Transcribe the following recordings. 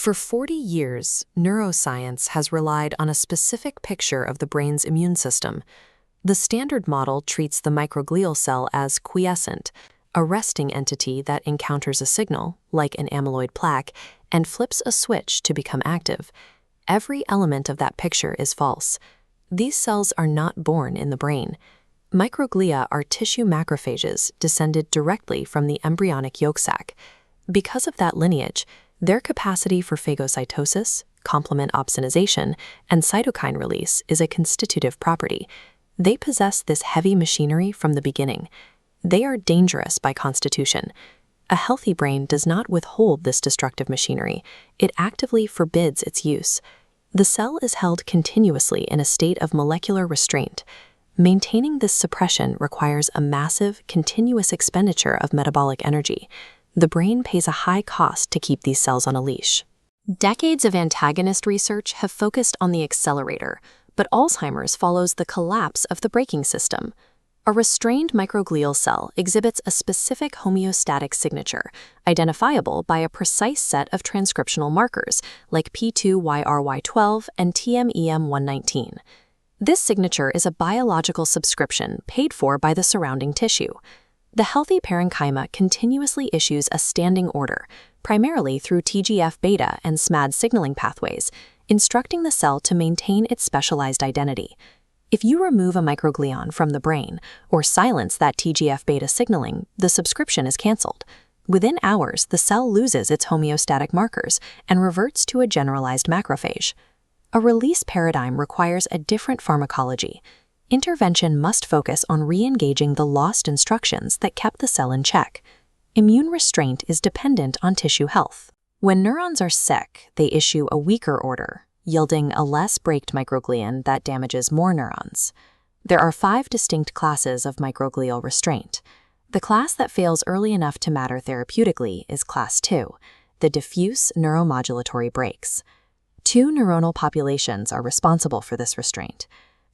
For 40 years, neuroscience has relied on a specific picture of the brain's immune system. The standard model treats the microglial cell as quiescent, a resting entity that encounters a signal, like an amyloid plaque, and flips a switch to become active. Every element of that picture is false. These cells are not born in the brain. Microglia are tissue macrophages descended directly from the embryonic yolk sac. Because of that lineage, their capacity for phagocytosis, complement opsonization, and cytokine release is a constitutive property. They possess this heavy machinery from the beginning. They are dangerous by constitution. A healthy brain does not withhold this destructive machinery. It actively forbids its use. The cell is held continuously in a state of molecular restraint. Maintaining this suppression requires a massive, continuous expenditure of metabolic energy. The brain pays a high cost to keep these cells on a leash. Decades of antagonist research have focused on the accelerator, but Alzheimer's follows the collapse of the braking system. A restrained microglial cell exhibits a specific homeostatic signature, identifiable by a precise set of transcriptional markers, like P2YRY12 and TMEM119. This signature is a biological subscription paid for by the surrounding tissue. The healthy parenchyma continuously issues a standing order, primarily through TGF-beta and SMAD signaling pathways, instructing the cell to maintain its specialized identity. If you remove a microglion from the brain or silence that TGF-beta signaling, the subscription is canceled. Within hours, the cell loses its homeostatic markers and reverts to a generalized macrophage. A release paradigm requires a different pharmacology. Intervention must focus on re-engaging the lost instructions that kept the cell in check. Immune restraint is dependent on tissue health. When neurons are sick, they issue a weaker order, yielding a less braked microglion that damages more neurons. There are 5 distinct classes of microglial restraint. The class that fails early enough to matter therapeutically is class 2, the diffuse neuromodulatory brakes. 2 neuronal populations are responsible for this restraint.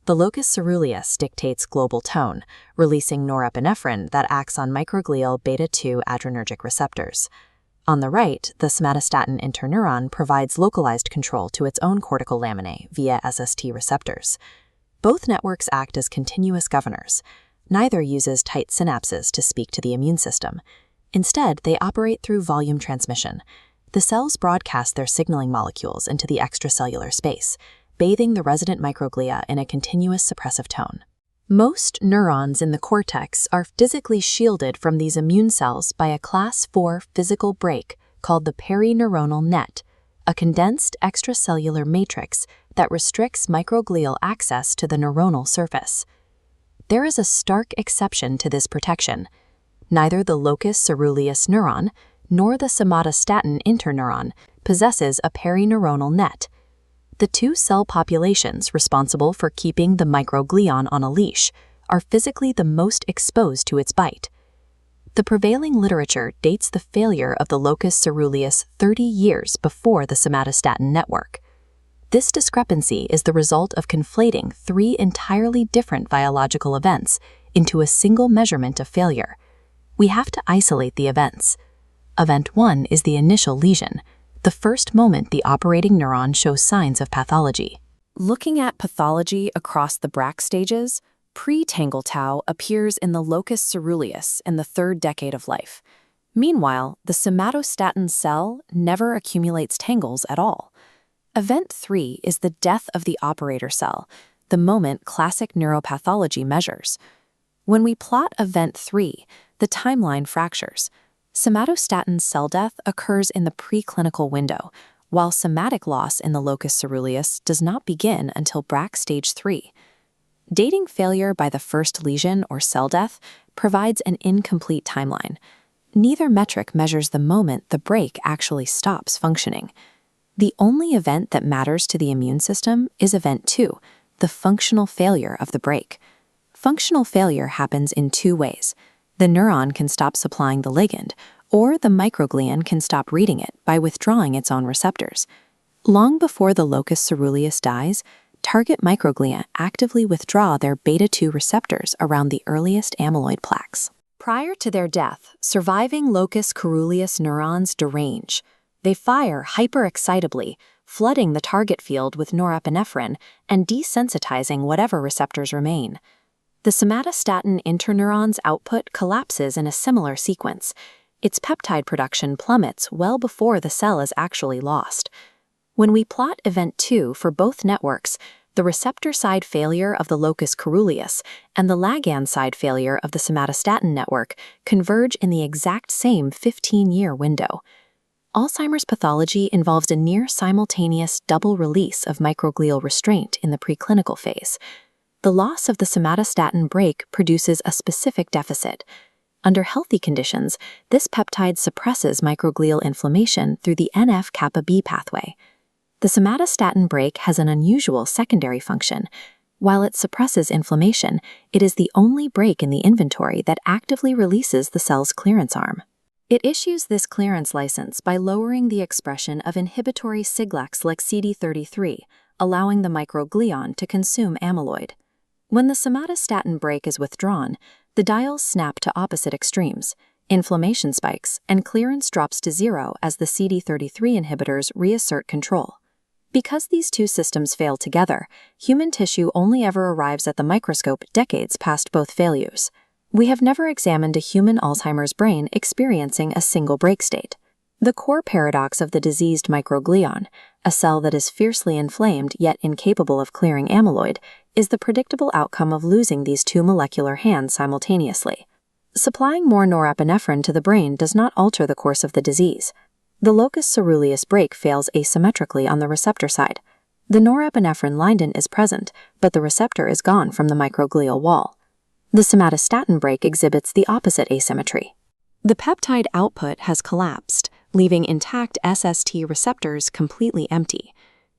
The locus ceruleus dictates global tone, releasing norepinephrine that acts on microglial beta-2 adrenergic receptors. On the right, the somatostatin interneuron provides localized control to its own cortical laminae via SST receptors. Both networks act as continuous governors. Neither uses tight synapses to speak to the immune system. Instead, they operate through volume transmission. The cells broadcast their signaling molecules into the extracellular space, bathing the resident microglia in a continuous suppressive tone. Most neurons in the cortex are physically shielded from these immune cells by a class 4 physical brake called the perineuronal net, a condensed extracellular matrix that restricts microglial access to the neuronal surface. There is a stark exception to this protection. Neither the locus ceruleus neuron nor the somatostatin interneuron possesses a perineuronal net. The 2 cell populations responsible for keeping the microglion on a leash are physically the most exposed to its bite. The prevailing literature dates the failure of the locus ceruleus 30 years before the somatostatin network. This discrepancy is the result of conflating 3 entirely different biological events into a single measurement of failure. We have to isolate the events. Event 1 is the initial lesion, the first moment the operating neuron shows signs of pathology. Looking at pathology across the Braak stages, pre-tangle tau appears in the locus ceruleus in the 3rd decade of life. Meanwhile, the somatostatin cell never accumulates tangles at all. Event 3 is the death of the operator cell, the moment classic neuropathology measures. When we plot Event 3, the timeline fractures. Somatostatin cell death occurs in the preclinical window, while somatic loss in the locus ceruleus does not begin until Braak stage 3. Dating failure by the first lesion or cell death provides an incomplete timeline. Neither metric measures the moment the brake actually stops functioning. The only event that matters to the immune system is Event 2, the functional failure of the brake. Functional failure happens in 2 ways. The neuron can stop supplying the ligand, or the microglion can stop reading it by withdrawing its own receptors. Long before the locus ceruleus dies, target microglia actively withdraw their beta-2 receptors around the earliest amyloid plaques. Prior to their death, surviving locus ceruleus neurons derange. They fire hyperexcitably, flooding the target field with norepinephrine and desensitizing whatever receptors remain. The somatostatin interneuron's output collapses in a similar sequence. Its peptide production plummets well before the cell is actually lost. When we plot event 2 for both networks, the receptor side failure of the locus coeruleus and the ligand side failure of the somatostatin network converge in the exact same 15-year window. Alzheimer's pathology involves a near-simultaneous double release of microglial restraint in the preclinical phase. The loss of the somatostatin brake produces a specific deficit. Under healthy conditions, this peptide suppresses microglial inflammation through the NF-kappa B pathway. The somatostatin brake has an unusual secondary function. While it suppresses inflammation, it is the only brake in the inventory that actively releases the cell's clearance arm. It issues this clearance license by lowering the expression of inhibitory siglacs like CD33, allowing the microglion to consume amyloid. When the somatostatin brake is withdrawn, the dials snap to opposite extremes. Inflammation spikes, and clearance drops to zero as the CD33 inhibitors reassert control. Because these two systems fail together, human tissue only ever arrives at the microscope decades past both failures. We have never examined a human Alzheimer's brain experiencing a single break state. The core paradox of the diseased microglion, a cell that is fiercely inflamed yet incapable of clearing amyloid, is the predictable outcome of losing these two molecular hands simultaneously. Supplying more norepinephrine to the brain does not alter the course of the disease. The locus coeruleus brake fails asymmetrically on the receptor side. The norepinephrine ligand is present, but the receptor is gone from the microglial wall. The somatostatin brake exhibits the opposite asymmetry. The peptide output has collapsed, leaving intact SST receptors completely empty.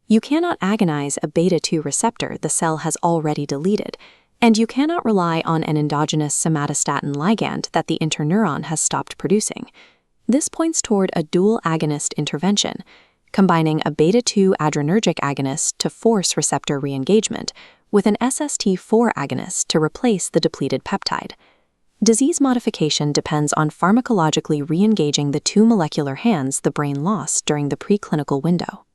You cannot agonize a beta-2 receptor the cell has already deleted, and you cannot rely on an endogenous somatostatin ligand that the interneuron has stopped producing. This points toward a dual agonist intervention, combining a beta-2 adrenergic agonist to force receptor re-engagement with an SST4 agonist to replace the depleted peptide. Disease modification depends on pharmacologically re-engaging the two molecular hands the brain lost during the preclinical window.